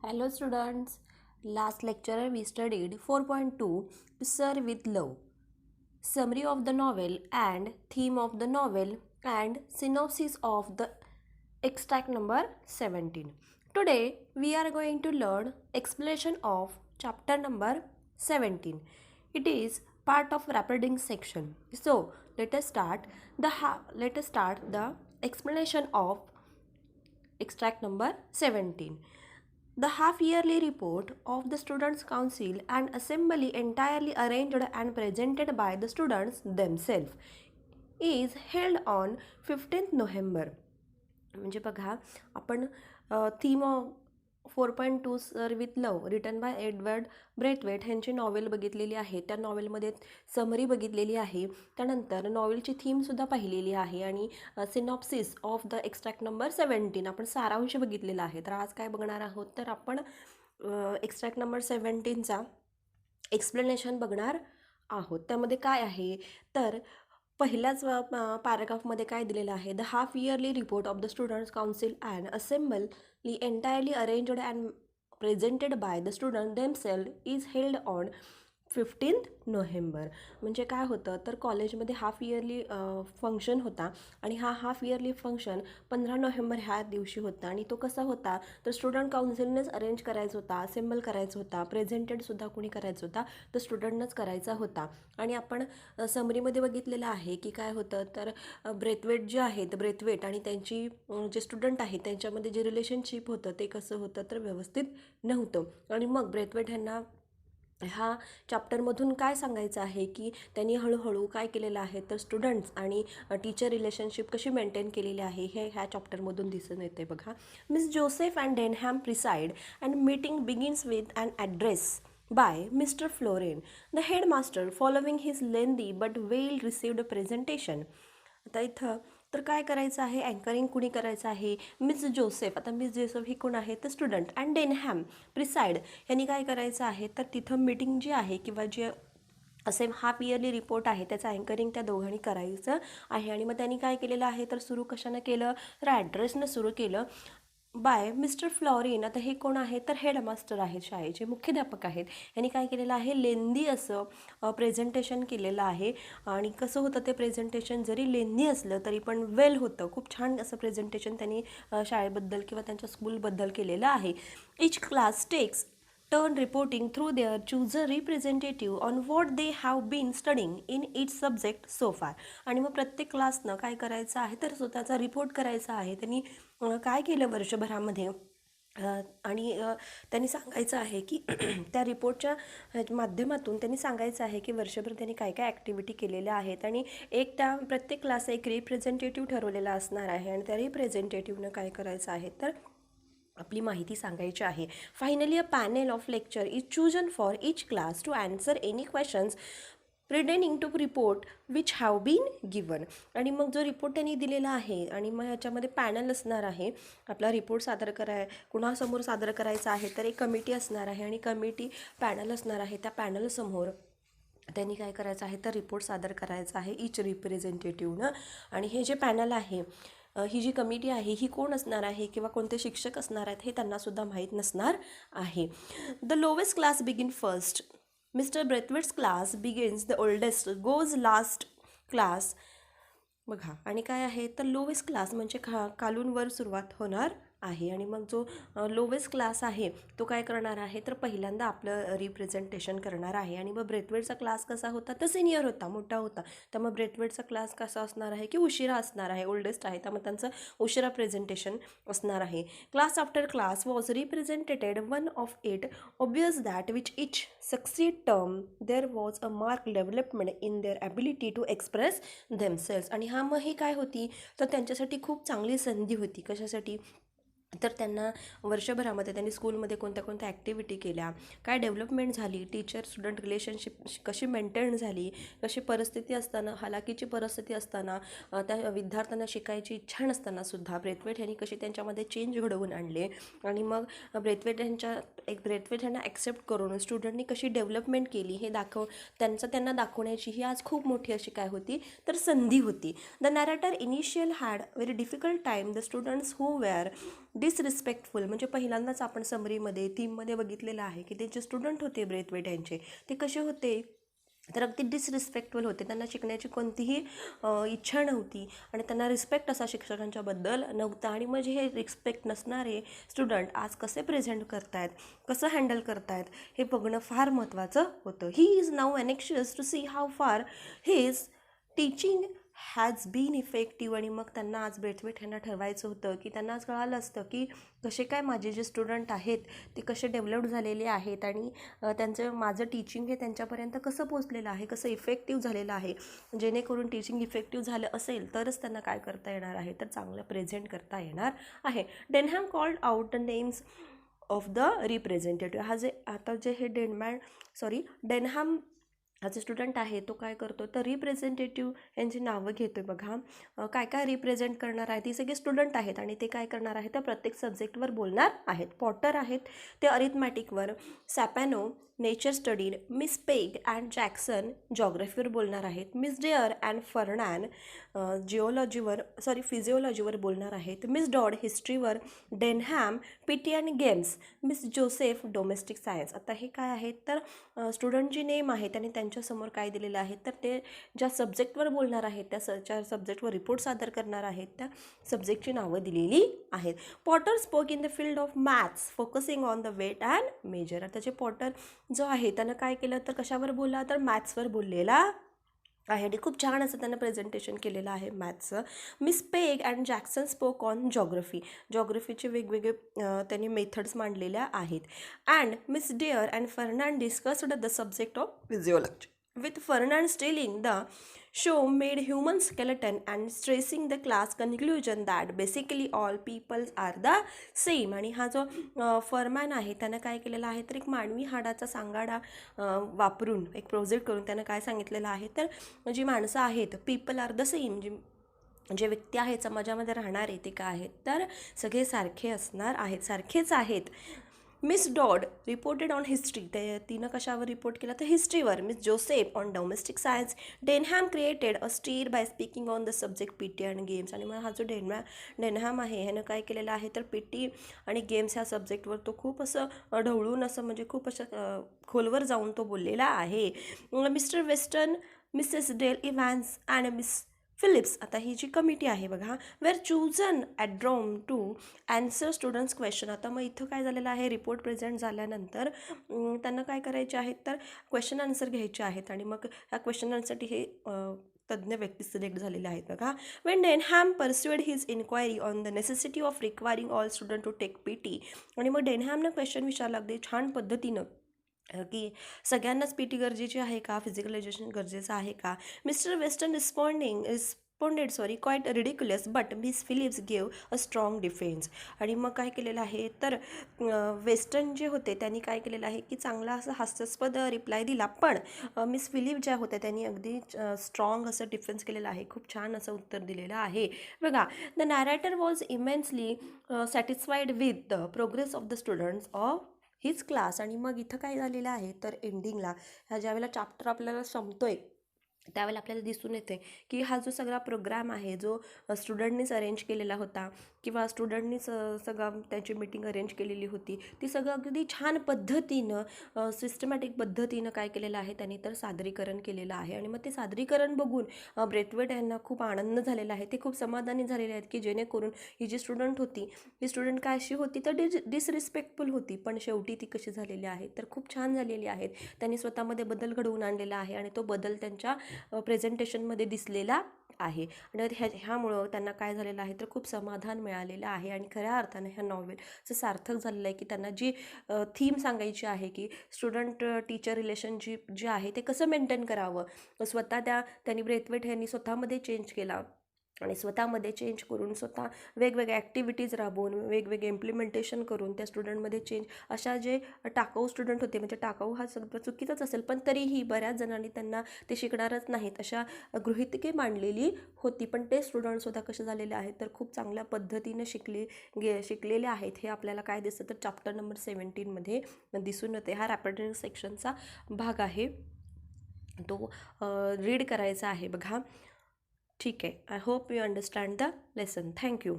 Hello students, last lecture we studied 4.2 To Serve with Love, summary of the novel and theme of the novel and synopsis of the extract number 17. Today we are going to learn explanation of chapter number 17. It is part of rapid reading section. So let us start the explanation of extract number 17. The half-yearly report of the Students' Council and Assembly, entirely arranged and presented by the students themselves, is held on 15th November. म्हणजे बघा आपण theme 4.2 sir with love written by Edward Braithwaite ह्यांची novel बघितलेली आहे. त्या नॉवेलमध्ये summary बघितलेली आहे. त्यानंतर नॉवेलची थीमसुद्धा पाहिलेली आहे आणि synopsis of the extract number 17 आपण सारांश बघितलेला आहे. तर आज काय बघणार आहोत तर आपण एक्स्ट्रॅक्ट नंबर 17चा एक्सप्लेनेशन बघणार आहोत. त्यामध्ये काय आहे तर पहिल्याच पॅराग्राफमध्ये काय दिलेलं आहे, the half yearly report of the students council and assembly entirely arranged and presented by the student themself is held on 15th November. म्हणजे काय होतं तर कॉलेजमध्ये हाफ इयरली फंक्शन होता आणि हा हाफ इयरली फंक्शन 15 नोव्हेंबर ह्या दिवशी होता आणि तो कसा होता तर स्टुडंट काउन्सिलनेच अरेंज करायचा होता, असेंबल करायचा होता, प्रेझेंटेडसुद्धा कोणी करायचं होता तर स्टुडंटनंच करायचा होता. आणि आपण समरीमध्ये बघितलेलं आहे की काय होतं तर ब्रेथवेट जे आहेत ब्रेथवेट आणि त्यांची जे स्टुडंट आहेत त्यांच्यामध्ये जे रिलेशनशिप होतं ते कसं होतं तर व्यवस्थित नव्हतं. आणि मग ब्रेथवेट ह्यांना ह्या चॅप्टरमधून काय सांगायचं आहे की त्यांनी हळूहळू काय केलेलं आहे तर स्टुडंट्स आणि टीचर रिलेशनशिप कशी मेंटेन केलेली आहे हे ह्या चॅप्टरमधून दिसून येते. बघा, Miss Joseph and Denham preside and meeting begins with an address by Mr Florian the headmaster following his lengthy but well received presentation. आता इथं तर काय करायचं आहे, अँकरिंग कुणी करायचं आहे, मिस जोसेफ. आता मिस जोसेफ ही कोण आहे तर स्टुडंट अँड डेनहॅम प्रिसाइड यांनी काय करायचं आहे तर तिथं मीटिंग जी आहे किंवा जे असे हाफ इयरली रिपोर्ट आहे त्याचं अँकरिंग त्या दोघांनी करायचं आहे. आणि मग त्यांनी काय केलेलं आहे तर सुरू कशानं केलं तर ॲड्रेसनं सुरू केलं बाय मिस्टर फ्लॉरिन. आता हे कोण आहे तर हेडमास्टर आहेत, शाळेचे मुख्याध्यापक आहेत. यांनी काय केलेलं आहे लेंदी असं प्रेझेंटेशन केलेलं आहे. आणि कसं होतं ते प्रेझेंटेशन जरी लेंदी असलं तरी पण वेल होतं, खूप छान असं प्रेझेंटेशन त्यांनी शाळेबद्दल किंवा त्यांच्या स्कूलबद्दल केलेलं आहे. Each class takes turn reporting through their chosen representative on what they have been studying in each subject so far. आणि मग प्रत्येक क्लासनं काय करायचं आहे तर स्वतःचा रिपोर्ट करायचा आहे, त्यांनी काय केलं वर्षभरामध्ये आणि त्यांनी सांगायचं आहे की त्या रिपोर्टच्या माध्यमातून त्यांनी सांगायचं आहे की वर्षभर त्यांनी काय काय ॲक्टिव्हिटी केलेल्या आहेत. आणि एक त्या प्रत्येक क्लासचा एक रिप्रेझेंटेटिव्ह ठरवलेला असणार आहे आणि त्या रिप्रेझेंटेटिव्हनं काय करायचं आहे तर आपली माहिती सांगायची आहे. Finally a panel of lecture is chosen for each class to answer any questions pertaining to report which have been given. आणि मग जो रिपोर्ट त्यांनी दिलेला आहे आणि मग ह्याच्यामध्ये पॅनल असणार आहे, आपला रिपोर्ट कुणासमोर सादर करायचा आहे तर एक कमिटी असणार आहे आणि कमिटी पॅनल असणार आहे. त्या पॅनलसमोर त्यांनी काय करायचं आहे तर रिपोर्ट सादर करायचा आहे इच रिप्रेझेंटेटिव्हनं. आणि हे जे पॅनल आहे ही जी कमिटी आहे ही कोण असणार आहे किंवा कोणते शिक्षक असणार आहेत हे त्यांनासुद्धा माहीत नसणार आहे. The lowest class begin first. Mr Braithwaite's class begins the oldest goes last class. बघा, आणि काय आहे तर लोवेस्ट क्लास म्हणजे खालून वर सुरुवात होणार आहे. आणि मग जो लोवेस्ट क्लास आहे तो काय करणार आहे तर पहिल्यांदा आपलं रिप्रेझेंटेशन करणार आहे. आणि मग ब्रेथवेटचा क्लास कसा होता तर सिनियर होता, मोठा होता. त्यामुळे ब्रेथवेटचा क्लास कसा असणार आहे की उशिरा असणार आहे, ओल्डेस्ट आहे, त्यामुळे त्यांचं उशिरा प्रेझेंटेशन असणार आहे. Class after class was represented one of it obvious that which each succeed term there was a mark development in their ability to express themselves. आणि मग ही काय होती तर त्यांच्यासाठी खूप चांगली संधी होती. कशासाठी तर त्यांना वर्षभरामध्ये त्यांनी स्कूलमध्ये कोणत्या कोणत्या ॲक्टिव्हिटी केल्या, काय डेव्हलपमेंट झाली, टीचर स्टुडंट रिलेशनशिप कशी मेंटेन झाली, कशी परिस्थिती असताना, हालाकीची परिस्थिती असताना, त्या विद्यार्थ्यांना शिकायची इच्छा नसतानासुद्धा ब्रेथवेट ह्यांनी कशी त्यांच्यामध्ये चेंज घडवून आणले. आणि मग ब्रेथवेट ह्यांना ॲक्सेप्ट करून स्टुडंटनी कशी डेव्हलपमेंट केली हे त्यांना दाखवण्याची ही आज खूप मोठी अशी काय होती तर संधी होती. The narrator initial had very difficult time. The students who were disrespectful म्हणजे पहिल्यांदाच आपण समरीमध्ये थीममध्ये बघितलेलं आहे की ते जे स्टुडंट होते ब्रेथवेट यांचे ते कसे होते तर अगदी डिसरिस्पेक्टफुल होते. त्यांना शिकण्याची कोणतीही इच्छा नव्हती आणि त्यांना रिस्पेक्ट असा शिक्षकांच्याबद्दल नव्हता. आणि म्हणजे हे रिस्पेक्ट नसणारे स्टुडंट आज कसे प्रेझेंट करतायत, कसं हँडल करतायत हे बघणं फार महत्त्वाचं होतं. He is now anxious to see how far his teaching has been effective. आणि मग त्यांना आज ब्रेथवेट ह्यांना ठरवायचं होतं की त्यांना आज कळालं असतं की कसे काय माझे जे स्टुडंट आहेत ते कसे डेव्हलप झालेले आहेत आणि त्यांचं माझं टीचिंग हे त्यांच्यापर्यंत कसं पोचलेलं आहे, कसं इफेक्टिव्ह झालेलं आहे. जेणेकरून टीचिंग इफेक्टिव्ह झालं असेल तरच त्यांना काय करता येणार आहे तर चांगलं प्रेझेंट करता येणार आहे. Denham called out the names of the representative. हा जे आता जे हे डेनहॅम हा जो स्टुडंट आहे तो काय करतो तर रिप्रेझेंटेटिव्ह यांची नावं घेतो आहे. बघा काय काय रिप्रेझेंट करणार आहे, ती सगळे स्टुडंट आहेत आणि ते काय करणार आहेत तर प्रत्येक सब्जेक्टवर बोलणार आहेत. पॉटर आहेत ते अरिथमॅटिकवर, Sapiano nature studied, Miss Pegg and Jackson जॉग्रफीवर बोलणार आहेत, मिस डेअर अँड फर्नॅन फिजिओलॉजीवर बोलणार आहेत, मिस डॉड हिस्ट्रीवर, Denham PT and games, Miss Joseph domestic science. आता हे काय आहेत तर स्टुडंटची नेम आहेत आणि त्यांच्यासमोर काय दिलेलं आहे तर ते ज्या सब्जेक्टवर बोलणार आहेत त्या सब्जेक्टवर रिपोर्ट सादर करणार आहेत त्या सब्जेक्टची नावं दिलेली आहेत. Potter spoke in the field of maths focusing on the weight and measure. आता जे पॉटर जो आहे त्यानं काय केलं तर कशावर बोलला तर मॅथ्सवर बोललेला आहे आणि खूप छान असं त्यांना प्रेझेंटेशन केलेलं आहे मॅथ्सचं. Miss Pegg and Jackson spoke on जॉग्रफीचे वेगवेगळे त्यांनी मेथड्स मांडलेल्या आहेत. And Miss Dare and Fernman discussed the subject of physiology with Fernand stealing the show made human skeleton and stressing the class conclusion that basically all people are the same. आणि हा जो फरमॅन आहे त्यानं काय केलेला आहे तर एक मानवी हाडाचा सांगाडा वापरून एक प्रोजेक्ट करून त्यानं काय सांगितलेलं आहे तर जी माणसं आहेत पीपल आर द सेम, जे व्यक्ती आहेत समाजामध्ये राहणारे ते काय आहेत तर सगळे सारखे असणार आहेत, सारखेच आहेत. Miss Dodd reported on history, तिनं कशावर रिपोर्ट केला तर हिस्ट्रीवर. Miss Joseph on domestic science. Denham created a stir by speaking on the subject P T and games. आणि मग हा जो डेनहॅम आहे ह्यानं काय केलेलं आहे तर पी टी आणि गेम्स ह्या सब्जेक्टवर तो खूप असं ढवळून असं म्हणजे खूप असं खोलवर जाऊन तो बोललेला आहे. Mr Weston, Mrs Dale Evans and Miss Phillips. आता ही जी कमिटी आहे बघा वेर चूजन ॲट ड्रॉम टू ॲन्सर स्टुडंट्स क्वेश्चन. आता मग इथं काय झालेलं आहे रिपोर्ट प्रेझेंट झाल्यानंतर त्यांना काय करायचे आहेत तर क्वेश्चन आन्सर घ्यायचे आहेत आणि मग ह्या क्वेश्चन आन्सरसाठी हे तज्ज्ञ व्यक्ती सिलेक्ट झालेले आहेत बघा. When Denham pursued his inquiry on the necessity of requiring all student to take P T. आणि मग डेनहॅमनं क्वेश्चन विचारला अगदी छान पद्धतीनं की सगळ्यांनाच पी टी गरजेची आहे का, फिजिकल एज्युकेशन गरजेचं आहे का. Mister Western responded quite ridiculous but miss Phillips gave a strong defence. आणि मग काय केलेलं आहे तर वेस्टर्न जे होते त्यांनी काय केलेलं आहे की चांगला असं हास्यास्पद रिप्लाय दिला, पण मिस फिलिप ज्या होत्या त्यांनी अगदी स्ट्रॉंग असं डिफेन्स केलेलं आहे, खूप छान असं उत्तर दिलेलं आहे बघा. The narrator was immensely satisfied with the progress of the students of हिच क्लास. आणि मग इथं काय झालेलं आहे तर एंडिंगला ह्या ज्यावेळेला चॅप्टर आपल्याला संपतोय त्यावेळेला आपल्याला दिसून येते की हा जो सगळा प्रोग्राम आहे जो स्टुडंटनीच अरेंज केलेला होता किंवा स्टुडंटनीच सगळं त्याची मीटिंग अरेंज केलेली होती ती सगळं अगदी छान पद्धतीनं सिस्टमॅटिक पद्धतीनं काय केलेलं आहे त्यांनी तर सादरीकरण केलेलं आहे. आणि मग ते सादरीकरण बघून ब्रेथवेट यांना खूप आनंद झालेला आहे, ते खूप समाधानी झालेले आहेत की जेणेकरून ही जी स्टुडंट होती ही स्टुडंट काय अशी होती तर डिसरिस्पेक्टफुल होती, पण शेवटी ती कशी झालेली आहे तर खूप छान झालेली आहेत. त्यांनी स्वतःमध्ये बदल घडवून आणलेला आहे आणि तो बदल त्यांच्या प्रेझेंटेशनमध्ये दिसलेला आहे. आणि ह्यामुळं त्यांना काय झालेलं आहे तर खूप समाधान मिळालेलं आहे आणि खऱ्या अर्थानं ह्या नॉवेलचं सार्थक झालेलं आहे की त्यांना जी थीम सांगायची आहे की स्टुडंट टीचर रिलेशनशिप जे आहे ते कसं मेंटेन करावं त्यांनी ब्रेथवेट यांनी स्वतःमध्ये चेंज केला आणि स्वतःमध्ये चेंज करून स्वतः वेगवेगळ्या ॲक्टिव्हिटीज राबवून वेगवेगळे इम्प्लिमेंटेशन करून त्या स्टुडंटमध्ये चेंज अशा जे टाकाऊ स्टुडंट होते, म्हणजे टाकाऊ हा सगळं चुकीचाच असेल पण तरीही बऱ्याच जणांनी त्यांना ते शिकणारच नाहीत अशा गृहीतके मांडलेली होती, पण ते स्टुडंटसुद्धा कसे झालेले आहेत तर खूप चांगल्या पद्धतीनं शिकलेले आहेत. हे आपल्याला काय दिसतं तर चॅप्टर नंबर 17मध्ये दिसून येते. हा रॅपिड रीडिंग सेक्शनचा भाग आहे, तो रीड करायचा आहे बघा. ठीक आहे. I hope you understand the lesson. Thank you.